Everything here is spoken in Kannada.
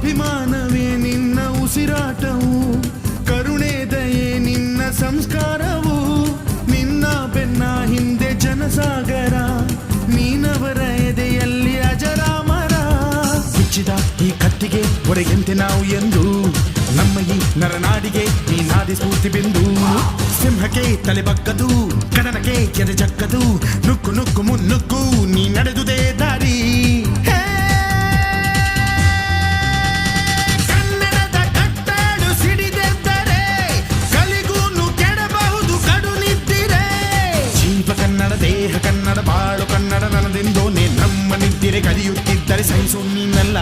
ಅಭಿಮಾನವೇ ನಿನ್ನ ಉಸಿರಾಟವು, ಕರುಣೆ ದಯೆ ನಿನ್ನ ಸಂಸ್ಕಾರವು, ನಿನ್ನ ಬೆನ್ನ ಹಿಂದೆ ಜನಸಾಗರ, ನೀನವರ ಎದೆಯಲ್ಲಿ ಅಜರಾಮರ. ಬಿಚ್ಚಿದ ಈ ಕತ್ತಿಗೆ ಒಡೆಯಂತೆ ನಾವು ಎಂದು, ನಮ್ಮ ಈ ನರನಾಡಿಗೆ ನೀನಾದಿ ಸ್ಫೂರ್ತಿ ಬಿಂದು. ಸಿಂಹಕ್ಕೆ ತಲೆ ಬಗ್ಗದು, ಕಡನಕ್ಕೆ ಎದೆ ಜಕ್ಕದು, ನುಕ್ಕು ನುಕ್ಕು ಮುನ್ನುಕ್ಕು ನೀ ನಡೆದುದೇ ದಾರಿ. ಕನ್ನಡದ ಕಟ್ಟಾಡು ಸಿಡಿದೆದ್ದರೆ ಕಲಿಗೂನು ಕೆಡಬಹುದು ಕಡು ನಿದ್ದಿರೆ. ಜೀವ ಕನ್ನಡ, ದೇಹ ಕನ್ನಡ, ಬಾಳು ಕನ್ನಡ, ನನದೆಂದೋನೆ ನಮ್ಮ ನಿದ್ದಿರೆ ಕಲಿಯುತ್ತಿದ್ದರೆ ಸಹಿಸು ನೀನಲ್ಲ.